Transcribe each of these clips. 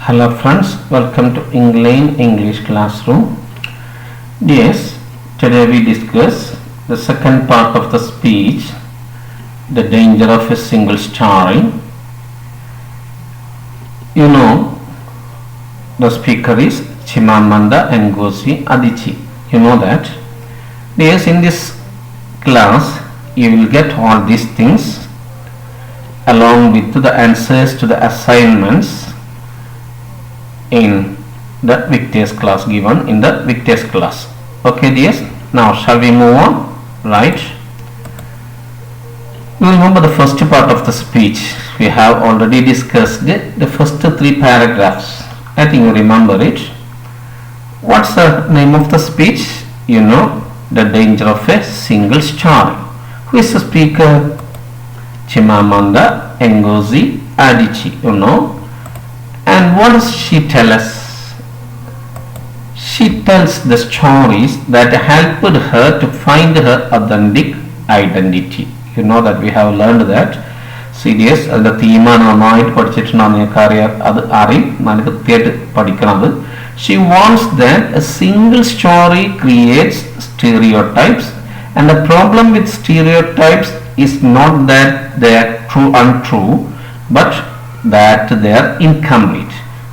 Hello friends, welcome to England English Classroom. Yes, today we discuss the second part of the speech, the danger of a single story. You know, the speaker is Chimamanda Ngozi Adichie. You know that. Yes, in this class you will get all these things along with the answers to the assignments in the Victor's class, given in the Victor's class. Okay dears, now shall we move on? Right, you remember the first part of the speech. We have already discussed the first three paragraphs. I think you remember it. What's the name of the speech? You know, the danger of a single story. Who is the speaker? Chimamanda Ngozi Adichie, you know. And what does she tell us? She tells the stories that helped her to find her authentic identity. You know that we have learned that. CDS the theme she wants that a single story creates stereotypes, and the problem with stereotypes is not that they are untrue, but that they are incomplete.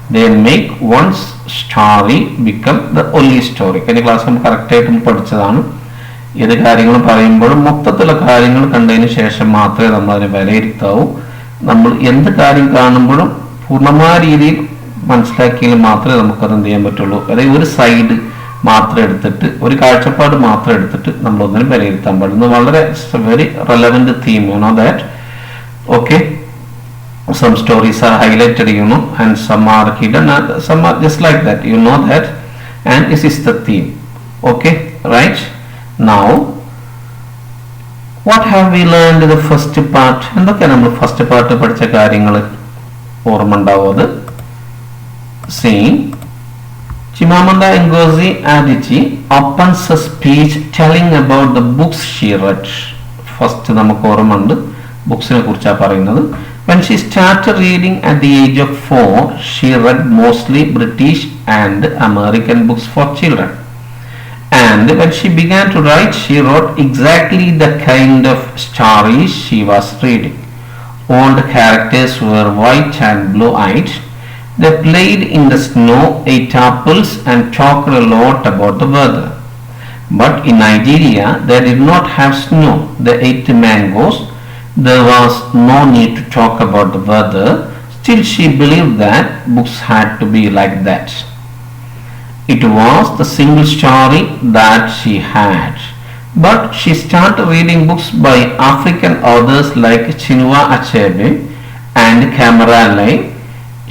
They make one's story become the only story. Can you class correct പഠിച്ചതാണ്. ഏത് കാര്യങ്ങൾ പറയുമ്പോഴും മൊത്തത്തിലുള്ള കാര്യങ്ങൾ കണ്ടതിന് ശേഷം മാത്രമേ നമ്മൾ അതിനെ വിലയിരുത്താവൂ. നമ്മൾ എന്ത് കാര്യം കാണുമ്പോഴും പൂർണ്ണമായ രീതിയിൽ മനസ്സിലാക്കിയാൽ മാത്രമേ നമുക്കത് എന്ത് ചെയ്യാൻ പറ്റുള്ളൂ. അതായത് ഒരു സൈഡ് മാത്രം എടുത്തിട്ട്, ഒരു കാഴ്ചപ്പാട് മാത്രം എടുത്തിട്ട് നമ്മളൊന്നിനും വിലയിരുത്താൻ പാടില്ല. വളരെ very relevant theme, you know that. Okay, some stories are highlighted, you know, and some are hidden, and some are just like that, you know that. And this is the theme. Okay, right, now what have we learned in the first part? എന്തൊക്കെ നമ്മൾ first part പഠിച്ച കാര്യങ്ങൾ ഓർമ്മ ഉണ്ടാവുന്നത്? See, Chimamanda Ngozi Adichie opens a speech telling about the books she read. First നമുക്ക് ഓർമ്മയുണ്ട് ബുക്സിനെ കുറിച്ചാണ് പറയുന്നത്. When she started reading at the age of 4, she read mostly British and American books for children. And when she began to write, she wrote exactly the kind of stories she was reading. All the characters were white and blue-eyed. They played in the snow, ate apples, and talked a lot about the weather. But in Nigeria, they did not have snow. They ate mangoes. There was no need to talk about the weather. Still, she believed that books had to be like that. It was the single story that she had. But she started reading books by African authors like Chinua Achebe and Kamara.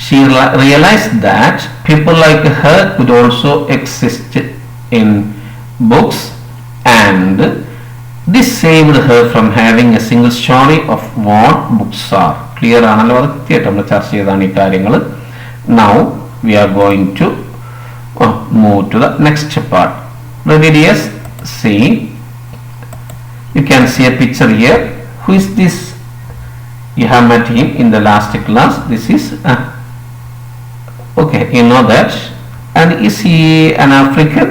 She realized that people like her could also exist in books, and this saved her from having a single story of what books are. Clear ആണല്ലോ? അത് കൃത്യമായിട്ട് നമ്മൾ ചർച്ച ചെയ്താണ് ഈ കാര്യങ്ങൾ. Now we are going to move to the next part. Ready dears? See, you can see a picture here. Who is this? You have met him in the last class. This is okay, you know that. And is he an African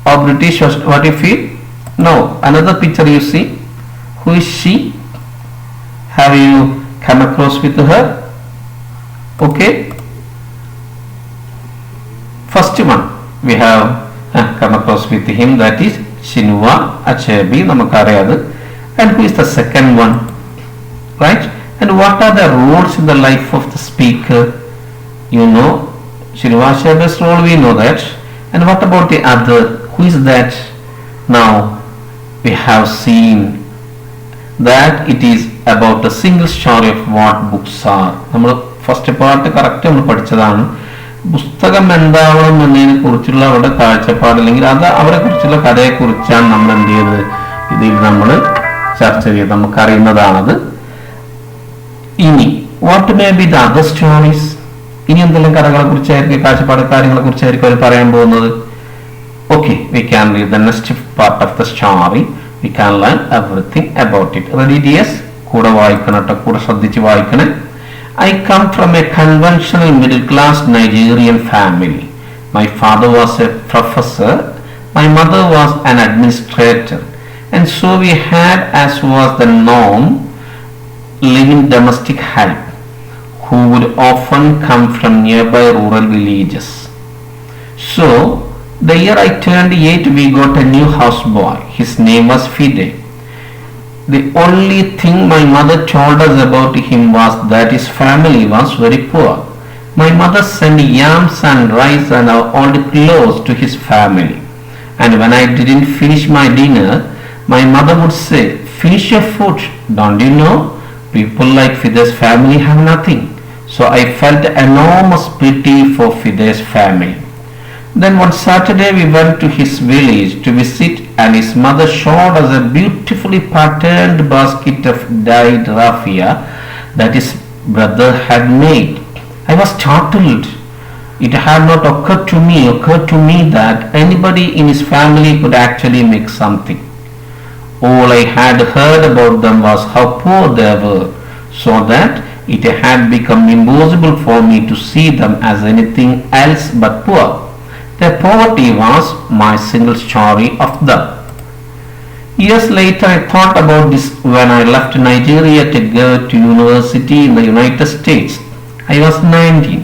or British, or what do you feel? No, another picture you see. Who is she? Have you come across with her? Okay, first one we have come across with him, that is Chinua Achebe, namakkariyadu. And who is the second one? Right, and what are the roles in the life of the speaker? You know, Chinua Achebe's role, we know that. And what about the other? Who is that? Now we have seen that it is about a single story of what books are. നമ്മൾ first part correct നമ്മൾ പഠിച്ചതാണ്. പുസ്തകം എന്താവണം എന്നതിനെ കുറിച്ചുള്ള അവരുടെ കാഴ്ചപ്പാട്, അല്ലെങ്കിൽ അത് അവരെ കുറിച്ചുള്ള കഥയെ കുറിച്ചാണ് നമ്മൾ എന്ത് ചെയ്തത്, ഇതിൽ നമ്മൾ ചർച്ച ചെയ്ത് നമുക്കറിയുന്നതാണത്. ഇനി what may be the other stories? ഇനി എന്തെല്ലാം കഥകളെ കുറിച്ചായിരിക്കും, കാഴ്ചപ്പാട് കാര്യങ്ങളെ കുറിച്ചായിരിക്കും അവർ പറയാൻ പോകുന്നത്. Okay, we can read the next part of the story. We can learn everything about it. Ready dears? കൂടെ വായിക്കണം കേട്ടോ, കൂടെ ശ്രദ്ധിച്ച് വായിക്കണേ. I come from a conventional middle-class Nigerian family. My father was a professor, my mother was an administrator, and so we had, as was the norm, living domestic help, who would often come from nearby rural villages. So, the year I turned 8, we got a new houseboy. His name was Fide. The only thing my mother told us about him was that his family was very poor. My mother sent yams and rice and old clothes to his family. And when I didn't finish my dinner, my mother would say, "Finish your food. Don't you know? People like Fide's family have nothing." So I felt enormous pity for Fide's family. Then one Saturday we went to his village to visit, and his mother showed us a beautifully patterned basket of dyed raffia that his brother had made. I was startled. It had not occurred to me that anybody in his family could actually make something. All I had heard about them was how poor they were, so that it had become impossible for me to see them as anything else but poor. Their poverty was my single story of them. Years later, I thought about this when I left Nigeria to go to university in the United States. I was 19.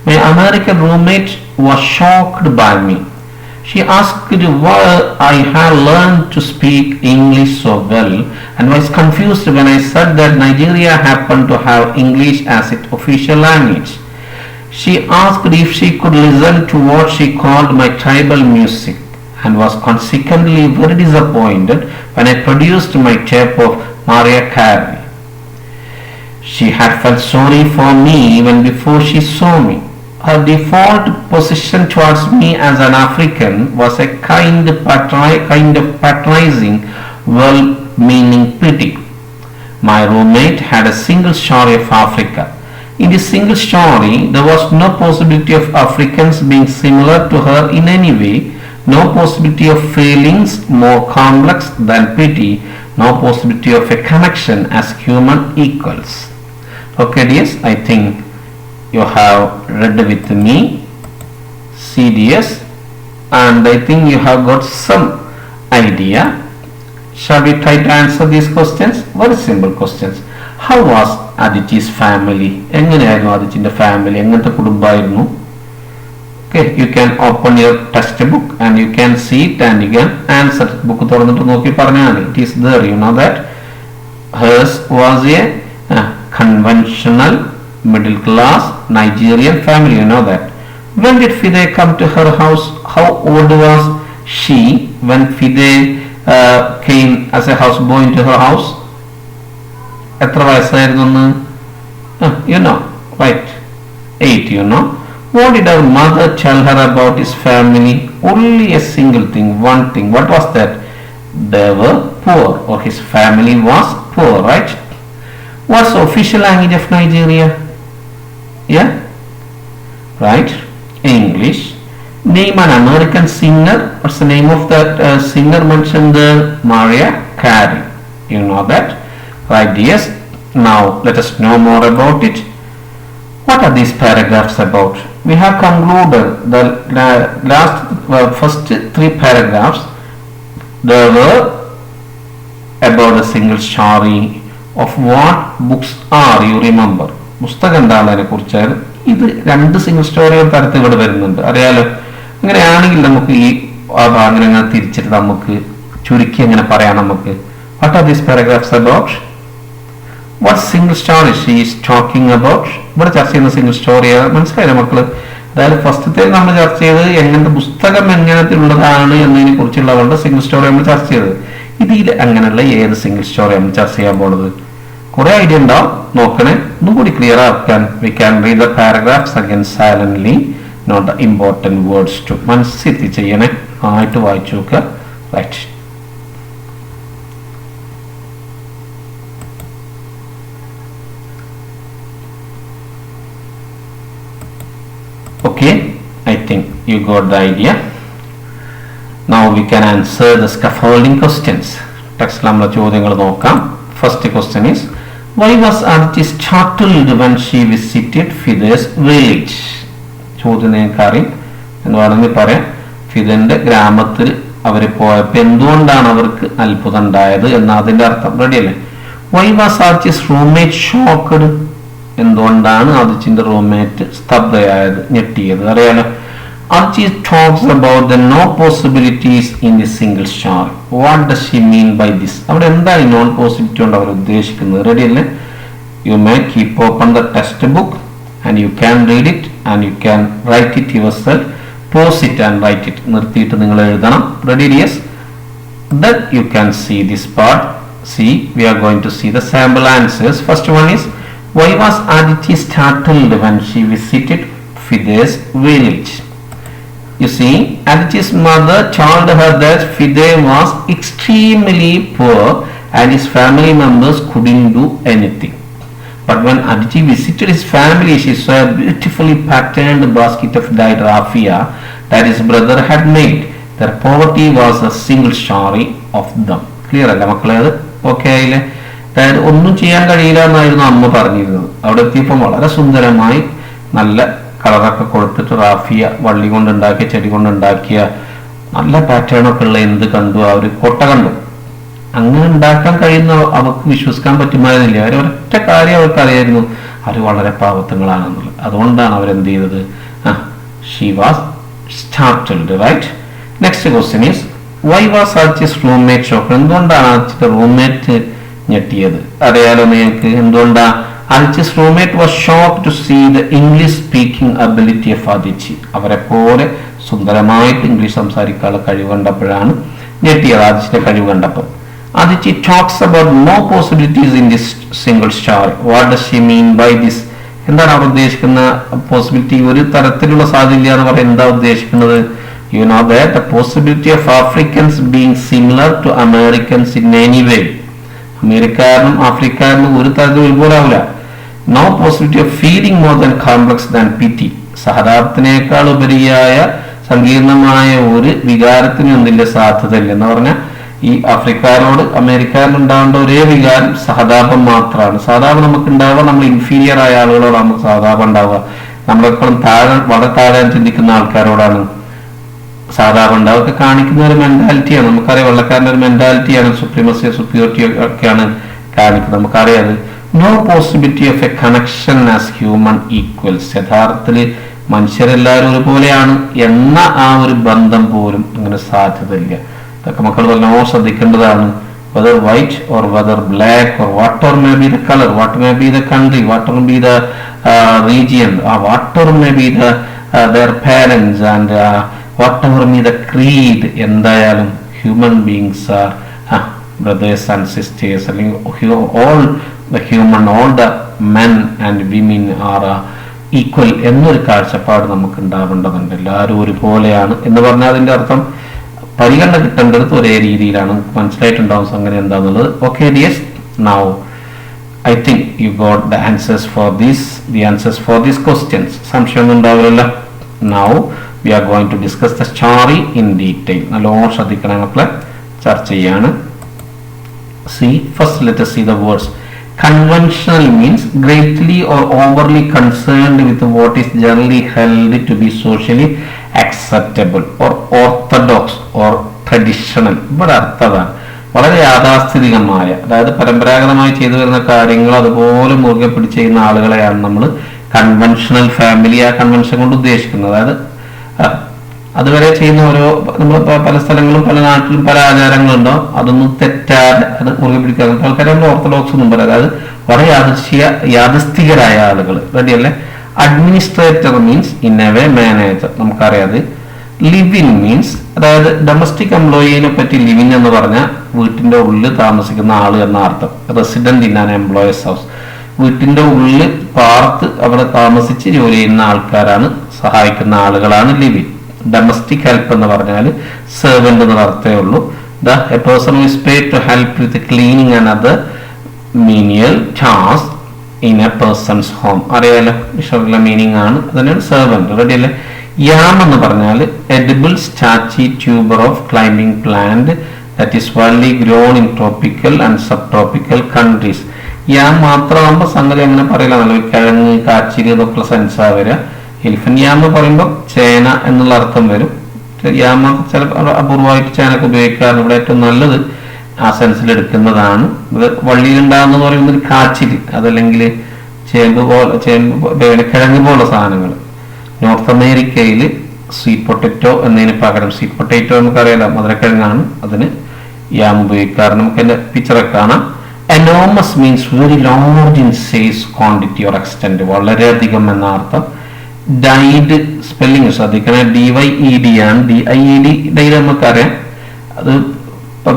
My American roommate was shocked by me. She asked why I had learned to speak English so well, and was confused when I said that Nigeria happened to have English as its official language. She asked if she could listen to what she called my tribal music, and was consequently very disappointed when I produced my tape of Mariah Carey. She had felt sorry for me even before she saw me. Her default position towards me as an African was a kind of patronizing, well-meaning pity. My roommate had a single story of Africa. In this single story, there was no possibility of Africans being similar to her in any way, no possibility of feelings more complex than pity, no possibility of a connection as human equals. Okay, dears, I think you have read with me CDS, and I think you have got some idea. Shall we try to answer these questions? Very simple questions. How was Aditi's family? എങ്ങനെയായിരുന്നു Aditiന്റെ family? എങ്ങനത്തെ കുടുംബമായിരുന്നു? Okay, you can open your textbook and you can see it and you can answer. Book തുറന്നിട്ട് നോക്കി പറഞ്ഞാൽ മതി. It is there, you know that. Hers was a conventional middle class Nigerian family, you know that. When did Fide come to her house? How old was she when Fide came as a houseboy into her house? എത്ര വയസ്സായിരുന്നു? You know, right? 8, you know. What did her mother tell her about his family? Only a single thing, one thing. What was that? They were poor, or his family was poor, right? What's the official language of Nigeria? Yeah, right? English. Name an American singer. What's the name of that singer mentioned there? Mariah Carey. You know that, right? Yes. Now let us know more about it. What are these paragraphs about? We have concluded the first 3 paragraphs. They were about a single story of what books are. You remember? പുസ്തകം എന്താണെന്നതിനെ കുറിച്ചാണ്. ഇത് 2 single സ്റ്റോറികൾ തരത്തിൽ ഇവിടെ വരുന്നുണ്ട്, അറിയാലോ. അങ്ങനെയാണെങ്കിൽ നമുക്ക് ഈ ഭാഗങ്ങൾ തിരിച്ചിട്ട് നമുക്ക് ചുരുക്കി എങ്ങനെ പറയാം നമുക്ക്. What are these paragraphs about? What single story she is talking about? ഇവിടെ ചർച്ച ചെയ്യുന്ന സിംഗിൾ സ്റ്റോറി മനസ്സിലായില്ലേ മക്കള്? അതായത് ഫസ്റ്റത്തെ നമ്മൾ ചർച്ച ചെയ്തത് എങ്ങനത്തെ പുസ്തകം എങ്ങനത്തിലുള്ളതാണ് എന്നതിനെ കുറിച്ചുള്ളതുകൊണ്ട് സിംഗിൾ സ്റ്റോറി നമ്മൾ ചർച്ച ചെയ്തത്. ഇതിൽ അങ്ങനെയുള്ള ഏത് സിംഗിൾ സ്റ്റോറി നമ്മൾ ചർച്ച ചെയ്യാൻ പോകുന്നത്? കുറെ ഐഡിയ ഉണ്ടാവും, നോക്കണേ. ഒന്നുകൂടി ക്ലിയർ ആക്കാൻ we can read the paragraphs again silently, note the important words too. മനസ്സിലെത്തി ചെയ്യണേ, ആയിട്ട് വായിച്ചു നോക്കുക. Right. Okay, I think you got the idea. Now we can answer the scaffolding questions. ടെക്സ്റ്റിൽ നമ്മൾ ചോദ്യങ്ങൾ നോക്കാം. First question is, Why was Aditi startled when she visited Fide's village? ചോദ്യം നിങ്ങൾക്കറിയും എന്ന് വേണമെങ്കിൽ പറയാം. ഫിദന്റെ ഗ്രാമത്തിൽ അവർ പോയപ്പോൾ എന്തുകൊണ്ടാണ് അവർക്ക് അത്ഭുതം ഉണ്ടായത് എന്ന അതിന്റെ അർത്ഥം റെഡിയല്ലേ? Why was Aditi's roommate shocked? എന്തുകൊണ്ടാണ് ആദിച്ചിന്റെ റൂംമേറ്റ് സ്തബ്ധയായത്, ഞെട്ടിയത്? അറിയാലോ. Aditi talks about the no possibilities in a single star. What does she mean by this? അവിടെ എന്താണ് നോൺ പോസിബിലിറ്റി കൊണ്ട് അവർ ഉദ്ദേശിക്കുന്നത്? റെഡിയല്ലേ? You may keep open the textbook and you can read it and you can write it yourself. Pause it and write it. നിർത്തിയിട്ട് നിങ്ങൾ എഴുതണം. Ready? Yes. Then you can see this part. See, we are going to see the sample answers. First one is, why was Aditi startled when she visited Fide's village? You see, Aditi's mother told her that Fide was extremely poor and his family members couldn't do anything. But when Aditi visited his family, she saw a beautifully patterned basket of dyed raffia that his brother had made. Their poverty was a single story of them. Clear അല്ല മക്കളെ? അത് okay ആയില്ലേ? അതായത് ഒന്നും ചെയ്യാൻ കഴിയില്ല എന്നായിരുന്നു അമ്മ പറഞ്ഞിരുന്നത്. അവിടെ എത്തിയപ്പോൾ വളരെ സുന്ദരമായി നല്ല കളറൊക്കെ കൊടുത്തിട്ട് റാഫിയ വള്ളി കൊണ്ടുണ്ടാക്കിയ ചെടി കൊണ്ടുണ്ടാക്കിയ നല്ല പാറ്റേൺ ഒക്കെ ഉള്ള എന്ത് കണ്ടു? ആ ഒരു കൊട്ട കണ്ടു. അങ്ങനെ ഉണ്ടാക്കാൻ കഴിയുന്ന അവർക്ക് വിശ്വസിക്കാൻ പറ്റുമായിരുന്നില്ല. അവർ ഒരൊറ്റ കാര്യം അവർക്ക് അറിയായിരുന്നു, അവർ വളരെ പാവത്തങ്ങളാണെന്നുള്ളത്. അതുകൊണ്ടാണ് അവരെന്ത് ചെയ്തത്? She was startled, right? Next question is, why was Aditi's roommate shocked? എന്തുകൊണ്ടാണ് Aditiയുടെ റൂംമേറ്റ് ഞെട്ടിയത്? അറിയാലോ നിങ്ങൾക്ക് എന്തുകൊണ്ടാ? Aditi's roommate was shocked to see the English speaking ability of Aditi. അവരെ പോലെ സുന്ദരമായിട്ട് ഇംഗ്ലീഷ് സംസാരിക്കാനുള്ള കഴിവ് കണ്ടപ്പോഴാണ് ഞെട്ടിയത്. Aditiയുടെ കഴിവ് കണ്ടപ്പോൾ. Aditi talks about no possibilities in this single star. What does she mean by this? എന്താണ് അവർ ഉദ്ദേശിക്കുന്ന പോസിബിലിറ്റി? ഒരു തരത്തിലുള്ള സാധ്യത എന്ന് പറയാൻ എന്താ ഉദ്ദേശിക്കുന്നത്? You know that the possibility of Africans being similar to Americans in any way. അമേരിക്കാരനും ആഫ്രിക്കാരനും ഒരു തരത്തിലും ഒരുപോലാവില്ല. No possibility of feeling more than complex than pity. സഹതാപത്തിനേക്കാൾ ഉപരിയായ സങ്കീർണമായ ഒരു വികാരത്തിനും എന്തില്ല സാധ്യതയില്ല എന്ന് പറഞ്ഞാൽ ഈ ആഫ്രിക്കാരോട് അമേരിക്കാരിലുണ്ടാവേണ്ട ഒരേ വികാരം സഹതാപം മാത്രമാണ്. സഹതാപം നമുക്ക് ഉണ്ടാവുക നമ്മൾ ഇൻഫീരിയർ ആയ ആളുകളോട് നമുക്ക് സഹതാപം ഉണ്ടാവുക. നമ്മളെപ്പോഴും താഴെ വളരെ താഴെ ചിന്തിക്കുന്ന ആൾക്കാരോടാണ് സഹതാപം ഉണ്ടാവുക. ഒക്കെ കാണിക്കുന്ന ഒരു മെന്റാലിറ്റിയാണ്. നമുക്കറിയാം വെള്ളക്കാരൻ്റെ ഒരു മെന്റാലിറ്റിയാണ്, സുപ്രീമസി സുപ്പീരിയോറിറ്റി ഒക്കെയാണ് കാണിക്കുന്നത്. നമുക്കറിയാം no possibility of a connection as human equals. യഥാർത്ഥത്തിൽ മനുഷ്യരെല്ലാവരും ഒരുപോലെയാണ് എന്ന ആ ഒരു ബന്ധം പോലും അങ്ങനെ സാധ്യതയില്ല. ഇതൊക്കെ മക്കൾ നല്ലോണം ശ്രദ്ധിക്കേണ്ടതാണ്. whether white or whether black or whatever may be the color, what may be the country, whatever may be the region, whatever may be their parents and whatever may the creed, എന്തായാലും human beings are brothers and sisters. all the human, all the men and women are equal എന്നൊരു കാഴ്ചപ്പാട് നമുക്ക് ഉണ്ടാവേണ്ടതുണ്ട്. എല്ലാവരും ഒരുപോലെയാണ് എന്ന് പറഞ്ഞാൽ അതിന്റെ അർത്ഥം പരിഗണന കിട്ടേണ്ടത് ഒരേ രീതിയിലാണ്. മനസ്സിലായിട്ടുണ്ടാവും സംഗതി എന്താന്നുള്ളത്. Okay dears, now I think you got the answers for these questions. സംശയമൊന്നും ഉണ്ടാവില്ലല്ലോ. Now we are going to discuss the story in detail. നല്ലോണം ശ്രദ്ധിക്കണം മക്കളെ, ചർച്ച ചെയ്യാണ്. First let us see the words. Conventional means greatly or overly concerned with what is generally held to be socially acceptable or orthodox or traditional. ഇവിടെ അർത്ഥതാണ് വളരെ യാഥാസ്ഥിതികമായ, അതായത് പരമ്പരാഗതമായി ചെയ്തു വരുന്ന കാര്യങ്ങൾ അതുപോലെ മുറുകെ പിടിച്ച് ചെയ്യുന്ന ആളുകളെയാണ് നമ്മൾ കൺവെൻഷണൽ ഫാമിലി ആ കൺവെൻഷൻ കൊണ്ട് ഉദ്ദേശിക്കുന്നത്. അതായത് അതുവരെ ചെയ്യുന്ന ഓരോ നമ്മൾ പല സ്ഥലങ്ങളും പല നാട്ടിലും പല ആചാരങ്ങളുണ്ടോ അതൊന്നും തെറ്റാതെ അത് മുറുകെ പിടിക്കുക. ആൾക്കാരെ നമ്മൾ ഓർത്തഡോക്സ് ഒന്നും പറയാം. അതായത് വളരെ യാദൃസ്ഥികരായ ആളുകൾ. റെഡിയല്ലേ? Administrator means in a way manager, നമുക്കറിയാതെ. ലിവ് ഇൻ മീൻസ്, അതായത് ഡൊമസ്റ്റിക് എംപ്ലോയിനെ പറ്റി ലിവിൻ എന്ന് പറഞ്ഞാൽ വീട്ടിന്റെ ഉള്ളിൽ താമസിക്കുന്ന ആള് എന്ന അർത്ഥം. Resident in an employers house, വീട്ടിന്റെ ഉള്ളിൽ പാർത്ത് അവിടെ താമസിച്ച് ജോലി ചെയ്യുന്ന ആൾക്കാരാണ്, സഹായിക്കുന്ന ആളുകളാണ് ലിവ് ഇൻ. ഡൊമസ്റ്റിക് ഹെൽപ്പ് എന്ന് പറഞ്ഞാൽ സെർവന്റ് എന്ന അർത്ഥമേ ഉള്ളൂ. A person is paid to help with cleaning and other menial task in a person's home. അറിയാലോ, വിഷയമുള്ള മീനിങ് ആണ്. അതന്നെയാണ് സെർവന്റ്. റെഡി അല്ലേ? യാം എന്ന് പറഞ്ഞാൽ edible starchy tuber of climbing plant that is widely grown in tropical and subtropical countries. Yam മാത്രമാകുമ്പോൾ സംഗതി അങ്ങനെ പറയില്ല, നല്ല കിഴങ്ങ് കാച്ചിരി ഇതൊക്കെയുള്ള സെൻസാ വരിക. എലിഫന്റ് യാം എന്ന് പറയുമ്പോൾ ചേന എന്നുള്ള അർത്ഥം വരും. യാം ചില അപൂർവമായിട്ട് ചേനക്ക് ഉപയോഗിക്കാറുണ്ട്. ഇവിടെ ഏറ്റവും നല്ലത് ആ സെൻസിൽ എടുക്കുന്നതാണ്. ഇത് വള്ളിയിലുണ്ടാകുന്ന പറയുന്നത് കാച്ചിരി, അതല്ലെങ്കിൽ ചേമ്പ് കിഴങ്ങ് പോലുള്ള സാധനങ്ങൾ. നോർത്ത് അമേരിക്കയിൽ സ്വീറ്റ് പൊട്ടറ്റോ എന്നതിന് പകരം, സ്വീറ്റ് പൊട്ടറ്റോ നമുക്കറിയാലോ മധുരക്കിഴങ്ങാണ്, അതിന് യാം ഉപയോഗിക്കാറ്. നമുക്ക് അതിന്റെ പിക്ചറൊക്കെ കാണാം. Enormous means very large in size, quantity or extent, വളരെയധികം എന്ന അർത്ഥം. ഡൈഡ് സ്പെല്ലിംഗ് ശ്രദ്ധിക്കണേ, DYED ആണ്. DIED ഡൈഡ് നമുക്കറിയാം, അത്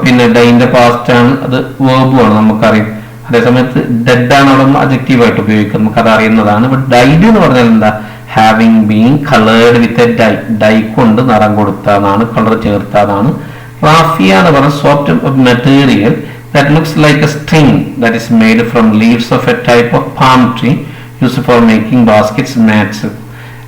പിന്നെ ഡൈന്റെ പാസ്റ്റ് ആണ്, അത് വേർബും ആണ് നമുക്കറിയാം. അതേസമയത്ത് ഡെഡ് ആണ് അവിടെ അഡ്ജക്റ്റീവ് ആയിട്ട് ഉപയോഗിക്കുന്നത്, നമുക്കത് അറിയുന്നതാണ്. ബട്ട് ഡൈഡ് എന്ന് പറഞ്ഞാൽ എന്താ, having been coloured with a dye, dye കൊണ്ട് നിറം കൊടുത്തതാണ്, കളർ ചേർത്തതാണ്. റാഫിയ എന്ന് പറഞ്ഞ soft material that looks like a string that is made from leaves of a type of palm tree used for making baskets, mats.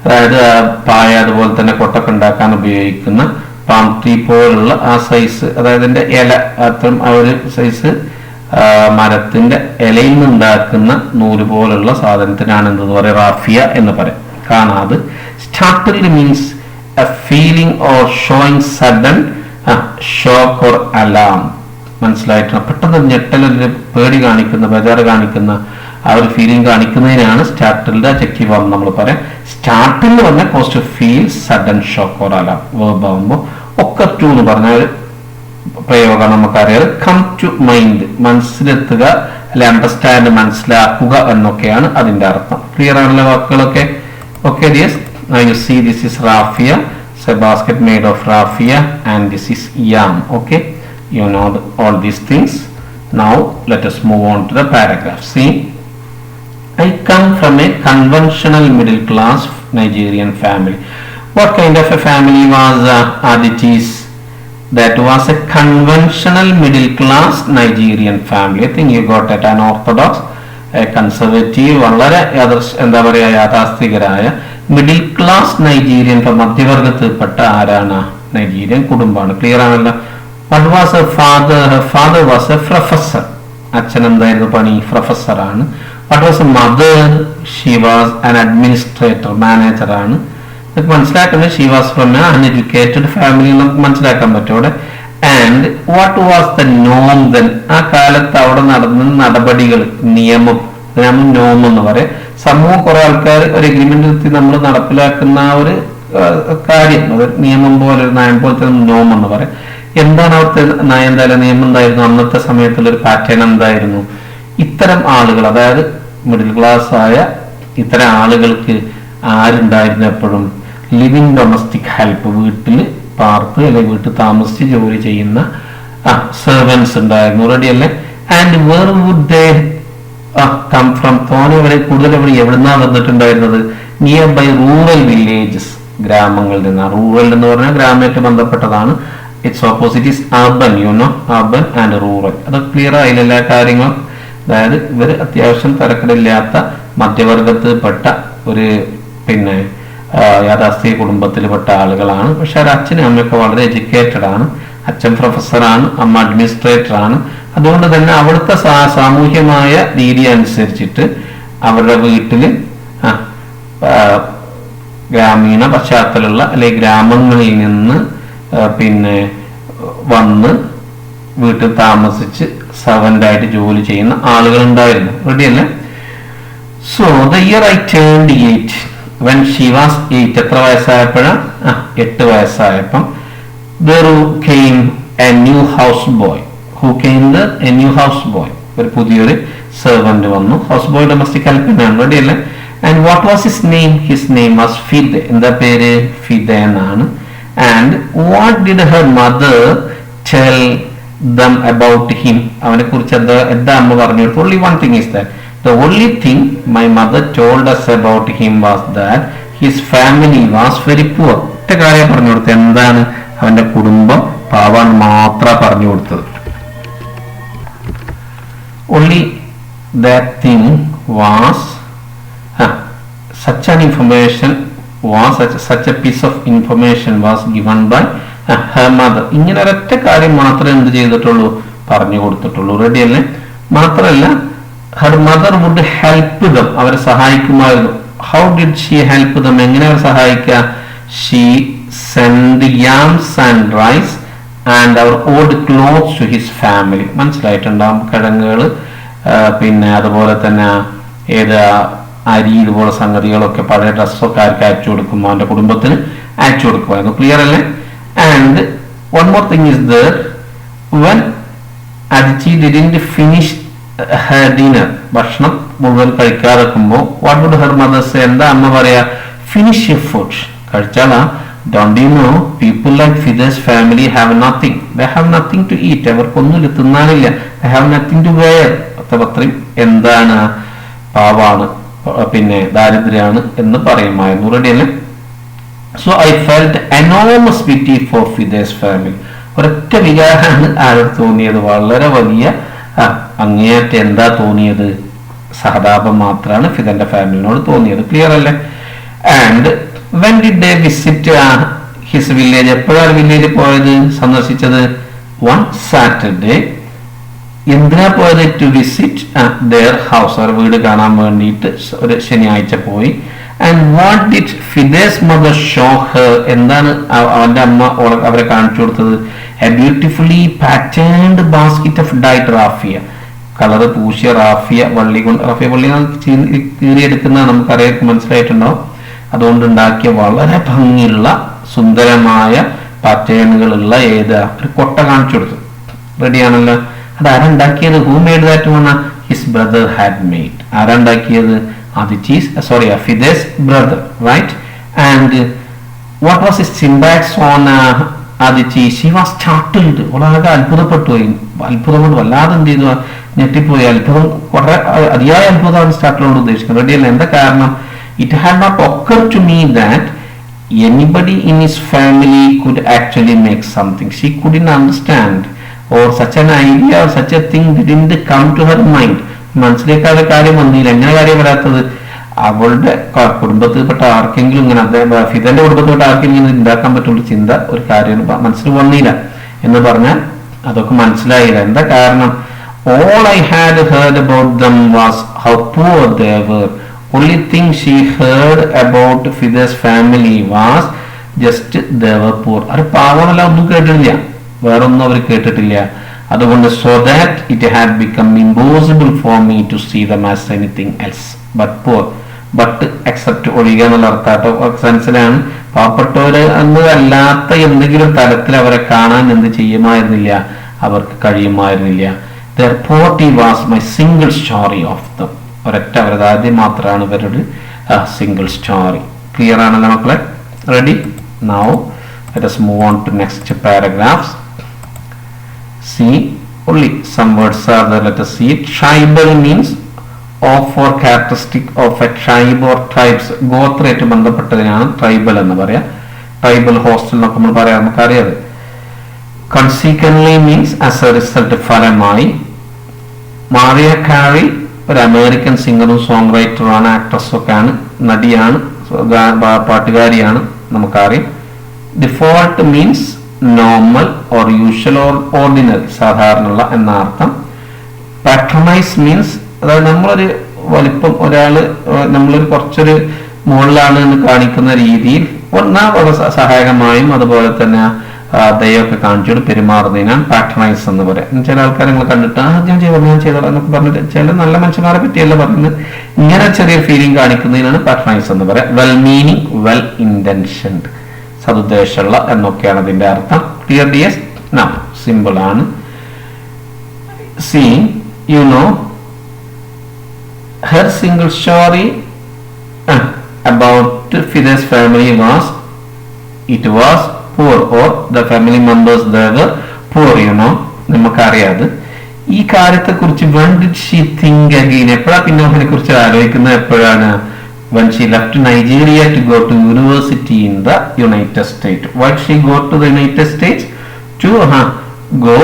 അതായത് പായ അതുപോലെ തന്നെ കൊട്ടൊക്കെ ഉണ്ടാക്കാൻ ഉപയോഗിക്കുന്ന പാം ട്രീ പോലുള്ള ആ സൈസ്, അതായത് ഇതിന്റെ ഇല, അത്തരം ആ ഒരു സൈസ് മരത്തിന്റെ ഇലയിൽ നിന്നുണ്ടാക്കുന്ന നൂല് പോലുള്ള സാധനത്തിനാണ് എന്തെന്ന് പറയുക, റാഫിയ എന്ന് പറയാം. കാണാതെ startled means a feeling or showing sudden shock or alarm. മനസ്സിലായിട്ടാണ്, പെട്ടെന്ന് ഞെട്ടൽ, പേടി കാണിക്കുന്ന, ബേജാറ് കാണിക്കുന്ന ആ ഒരു ഫീലിംഗ് കാണിക്കുന്നതിനാണ് സ്റ്റാർട്ടിൽഡ് അഡ്ജക്റ്റീവ് ആണെന്ന് നമ്മൾ പറയാം. സ്റ്റാർട്ടിൽ എന്ന് പറഞ്ഞാൽ cause to feel sudden shock or alarm. Verb ആകുമ്പോൾ ഒക്കെ ടു എന്ന് പറഞ്ഞ ഒരു പ്രയോഗം നമുക്കറിയാം. കം ടു മൈൻഡ്, മനസ്സിലെത്തുക, അല്ലെ അണ്ടർസ്റ്റാൻഡ്, മനസ്സിലാക്കുക എന്നൊക്കെയാണ് അതിന്റെ അർത്ഥം. ക്ലിയർ ആണല്ലോ വാക്കുകളൊക്കെ? Okay dears, now you see this is raffia, it's a basket made of raffia, and this is yam. Okay, you know all these things. Now let us move on to the paragraph. See, I come from a conventional middle class Nigerian family. What kind of a family was Aditi's? That was a conventional middle class Nigerian family. I think you got that. An orthodox, a conservative, വളരെ എന്താ പറയുക, യാഥാസ്ഥികരായ middle class Nigerian, മധ്യവർഗത്തിൽപ്പെട്ട ആരാണ്? Nigerian കുടുംബമാണ്. Clear ആണല്ലോ? What was her father? Her father was a professor. അച്ഛൻ എന്തായിരുന്നു പണി? പ്രൊഫസറാണ്. What was her mother? She was an administrator, manager ആണ്. നമുക്ക് മനസ്സിലാക്കുന്നത് she was from an uneducated family നമുക്ക് മനസ്സിലാക്കാൻ പറ്റും അവിടെ. And what was the norm then? ആ കാലത്ത് അവിടെ നടന്ന നടപടികൾ, നിയമം, നോം എന്ന് പറയാം. സമൂഹം കുറെ ആൾക്കാർ ഒരു എഗ്രിമെന്റ് നമ്മൾ നടപ്പിലാക്കുന്ന ഒരു കാര്യം, അത് നിയമം പോലെ, ഒരു നയം പോലത്തെ നോം എന്ന് പറയാം. എന്താണ് അവിടുത്തെ നയം, എന്തായാലും നിയമം എന്തായിരുന്നു അന്നത്തെ സമയത്തുള്ള ഒരു പാറ്റേൺ എന്തായിരുന്നു? ഇത്തരം ആളുകൾ, അതായത് മിഡിൽ ക്ലാസ് ആയ ഇത്തരം ആളുകൾക്ക് ആരുണ്ടായിരുന്നു എപ്പോഴും? ലിവിങ് ഡൊമസ്റ്റിക് ഹെൽപ്പ്, വീട്ടിൽ പാർത്ത് അല്ലെങ്കിൽ വീട്ടിൽ താമസിച്ച് ജോലി ചെയ്യുന്ന സെർവൻസ് ഉണ്ടായിരുന്നു. റെഡി അല്ലേ? And where would they come from? തോനെ കൂടുതൽ എവിടുന്നാ വന്നിട്ടുണ്ടായിരുന്നത്? നിയർ ബൈ റൂറൽ വില്ലേജസ്, ഗ്രാമങ്ങളിൽ നിന്നാണ്. റൂറൽ എന്ന് പറഞ്ഞാൽ ഗ്രാമമായിട്ട് ബന്ധപ്പെട്ടതാണ്. It's opposite is urban, you know, urban and rural. അത് ക്ലിയർ ആയില്ല എല്ലാ കാര്യങ്ങളും. അതായത് ഇവർ അത്യാവശ്യം തിരക്കിടില്ലാത്ത മധ്യവർഗത്തിൽപ്പെട്ട ഒരു പിന്നെ യാഥാസ്ഥിക കുടുംബത്തിൽപ്പെട്ട ആളുകളാണ്. പക്ഷെ അവർ അച്ഛനും അമ്മയൊക്കെ വളരെ എഡ്യൂക്കേറ്റഡ് ആണ്. അച്ഛൻ പ്രൊഫസറാണ്, അമ്മ അഡ്മിനിസ്ട്രേറ്റർ ആണ്. അതുകൊണ്ട് തന്നെ അവിടുത്തെ സാമൂഹ്യമായ രീതി അനുസരിച്ചിട്ട് അവരുടെ വീട്ടിൽ ഗ്രാമീണ പശ്ചാത്തലമുള്ള അല്ലെങ്കിൽ ഗ്രാമങ്ങളിൽ നിന്ന് പിന്നെ വന്ന് വീട്ടിൽ താമസിച്ച് സർവൻ്റായിട്ട് ജോലി ചെയ്യുന്ന ആളുകൾ ഉണ്ടായിരുന്നു. റെഡിയല്ലേ? So the year I turned 8 when she was 8, എത്ര വയസ്സായപ്പോഴാണ്? 8 വയസ്സായപ്പം there came a new house boy. Who came there? A new house boy. ഒരു പുതിയൊരു സെർവന്റ് വന്നു. ഹൗസ് ബോയ് ഡൊമസ്റ്റിക് ഹെൽപ്പിനാണ്. റെഡിയല്ലേ? And what was his name? His name was Fide. എന്താ പേര്? ഫിദെ എന്നാണ്. And what did her mother tell them about him? അവനെ കുറിച്ച് എന്താ അമ്മ പറഞ്ഞു? Only one thing is that the only thing my mother told us about him was that his family was very poor. ഒറ്റ കാര്യം പറഞ്ഞു കൊടുത്തത്. എന്താണ്? അവന്റെ കുടുംബം പാവാൻ മാത്രം പറഞ്ഞു കൊടുത്തത്. Only that thing was such an information was such a piece of information was given by her mother. ഇങ്ങനെ ഒരൊറ്റ കാര്യം മാത്രമേ എന്ത് ചെയ്തിട്ടുള്ളൂ? പറഞ്ഞു കൊടുത്തിട്ടുള്ളൂ. റെഡി അല്ലേ? മാത്രമല്ല her mother would help them, അവരെ സഹായിക്കുമായിരുന്നു. How did she help them? എങ്ങനെ അവർ സഹായിക്കുക? She sent yams and rice and our old clothes to his family. മനസ്സിലായിട്ടുണ്ടാവും. കിഴങ്ങുകൾ, പിന്നെ അതുപോലെ തന്നെ ഏത് അരി ഇതുപോലെ സംഗതികളൊക്കെ പഴയ ഡ്രസ്സൊക്കെ ആർക്ക് അയച്ചു കൊടുക്കും? അവന്റെ കുടുംബത്തിന് അയച്ചു കൊടുക്കുമായിരുന്നു. ക്ലിയർ അല്ലേ? And one more thing is there, when Adichi didn't finish her dinner, ഭക്ഷണം മുഴുവൻ കഴിക്കാതെ വെക്കുമ്പോൾ what would her mother say? എന്താ അമ്മ പറയാ? Finish your food. കഴിച്ചാലാ. Don't you know people like Fide's family have nothing. They have nothing to eat. അവർക്കൊന്നും തിന്നാനില്ല. They have nothing to wear. അത്രയും എന്താണ്, പാവാണ്, പിന്നെ ദാരിദ്ര്യാണ് എന്ന് പറയുമായിരുന്നു. റെഡി അല്ലേ? So I felt enormous pity for Fide's family. ഒരൊറ്റ വികാരമാണ് ആരോട് തോന്നിയത്? വളരെ വലിയ അങ്ങേയറ്റം എന്താ തോന്നിയത്? സഹതാപം മാത്രമാണ് ഫിദന്റെ ഫാമിലിനോട് തോന്നിയത്. ക്ലിയർ അല്ലേ? And when did they visit his village? എപ്പോഴാണ് വില്ലേജ് പോയത്, സന്ദർശിച്ചത്? one Saturday. എന്തിനാ പോയത്? ടു വിസിറ്റ് their house, അവർ വീട് കാണാൻ വേണ്ടിയിട്ട് ഒരു ശനിയാഴ്ച പോയി. And what did Fide's mother show her? എന്താണ് അവന്റെ അമ്മ അവരെ കാണിച്ചു കൊടുത്തത്? A beautifully patterned basket of dyed raffia, colour പൂശിയ റാഫിയ വള്ളി കൊണ്ട്, റാഫിയ വള്ളി കീറിയെടുക്കുന്ന നമുക്കറിയാം, മനസ്സിലായിട്ടുണ്ടാവും. അതുകൊണ്ട് ഉണ്ടാക്കിയ വളരെ ഭംഗിയുള്ള സുന്ദരമായ പാറ്റേണുകളുള്ള ഒരു കൊട്ട കാണിച്ചു കൊടുത്തു. റെഡിയാണല്ലോ? അത് ആരുണ്ടാക്കിയത്? Who made that one? His brother had made. ആരുണ്ടാക്കിയത്? Aditi's, Fide's brother, right? And what was his impacts on Aditi? She was startled. വളരെ അത്ഭുതപ്പെട്ടു പോയി. അത്ഭുതം കൊണ്ട് വല്ലാതെ എന്ത് ചെയ്തു? ഞെട്ടിപ്പോയി. അത്ഭുതം, വളരെ അതിയായ അത്ഭുതമാണ് സ്റ്റാർട്ടിൽ കൊണ്ട് ഉദ്ദേശിക്കുന്നത്. റെഡിയല്ല? എന്താ കാരണം? It had not occurred to me that anybody in his family could actually make something. She couldn't understand, or such an idea or such a thing didn't come to her mind. മനസ്സിലേക്കാതെ കാര്യം വന്നില്ല. എങ്ങനെ കാര്യം വരാത്തത്? അവളുടെ കുടുംബത്തിൽപ്പെട്ട ആർക്കെങ്കിലും ഇങ്ങനെ, അദ്ദേഹം ഫിദന്റെ കുടുംബത്തിൽപ്പെട്ട ആർക്കെങ്കിലും ഉണ്ടാക്കാൻ പറ്റുള്ള ചിന്ത, ഒരു കാര്യം മനസ്സിൽ വന്നില്ല എന്ന് പറഞ്ഞാൽ അതൊക്കെ മനസ്സിലായില്ല. എന്താ കാരണം? all I had heard about them was how poor they were. Only thing she heard about Fide's family was just they were poor. അത് പാവമല്ല, ഒന്നും കേട്ടിട്ടില്ല, വേറൊന്നും അവർ കേട്ടിട്ടില്ല. അതുകൊണ്ട് so that it had become impossible for me to see them as anything else but poor. but except ഒഴികെ എന്നുള്ള അർത്ഥാട്ടോ സെൻസിലാണ്. പാവപ്പെട്ടവര് എന്നതല്ലാത്ത എന്തെങ്കിലും തലത്തിൽ അവരെ കാണാൻ എന്ത് ചെയ്യുമായിരുന്നില്ല? അവർക്ക് കഴിയുമായിരുന്നില്ല. their poverty was my single story of them. ഒരൊറ്റ അവരുടെ ആദ്യം മാത്രമാണ് ഇവരുടെ സിംഗിൾ സ്റ്റോറി. ക്ലിയർ ആണല്ലോ മക്കളെ? Ready? now let us move on to next paragraphs. See, only some words are there. Let us see it. Tribal means of or characteristic of a tribe or tribes. ഗോത്രമായിട്ട് ബന്ധപ്പെട്ടതിനാണ് tribal എന്ന് പറയാം. Tribal hostel എന്നൊക്കെ നമ്മൾ പറയാം, നമുക്കറിയാതെ. Consequently means as a result, ഫലമായി. മാറിയ കാരി ഒരു അമേരിക്കൻ സിംഗറും സോങ് റൈറ്ററുമാണ്, ആക്ട്രസ്സൊക്കെയാണ്, നടിയാണ്, പാട്ടുകാരിയാണ്, നമുക്കറിയാം. Default means normal or usual or ordinary, സാധാരണയുള്ള എന്ന അർത്ഥം. പാട്രണൈസ് മീൻസ് അതായത് നമ്മളൊരു വലിപ്പം, ഒരാള് നമ്മളൊരു കുറച്ചൊരു മുകളിലാണ് എന്ന് കാണിക്കുന്ന രീതിയിൽ വളരെ സഹായകമായും അതുപോലെ തന്നെ ദയൊക്കെ കാണിച്ചുകൊണ്ട് പെരുമാറുന്നതിനാണ് പാട്രണൈസ് എന്ന് പറയാം. ചില ആൾക്കാർ നിങ്ങൾ കണ്ടിട്ട് ഞാൻ ചെയ്തോളാം എന്നൊക്കെ പറഞ്ഞിട്ട്, ചില നല്ല മനുഷ്യന്മാരെ പറ്റിയല്ല പറയുന്നത്, ഇങ്ങനെ ചെറിയ ഫീലിംഗ് കാണിക്കുന്നതിനാണ് പാട്രണൈസ് എന്ന് പറയാം. വെൽ മീനിങ്, വെൽ ഇന്റൻഷൻഡ്, സതുദ്ദേശമുള്ള എന്നൊക്കെയാണ് അതിന്റെ അർത്ഥം. Clear dears? നൗ സിമ്പിൾ ആണ്. See, you know her single story about Fide's family was, it was poor, or the family members there were poor, you know, നമുക്കറിയാതെ. ഈ കാര്യത്തെ കുറിച്ച് when did she think again? എപ്പോഴാ പിന്നെ അതിനെ കുറിച്ച് ആലോചിക്കുന്നത്? എപ്പോഴാണ്? when she left Nigeria to go to university in the United States. Why did she go to the United States? To go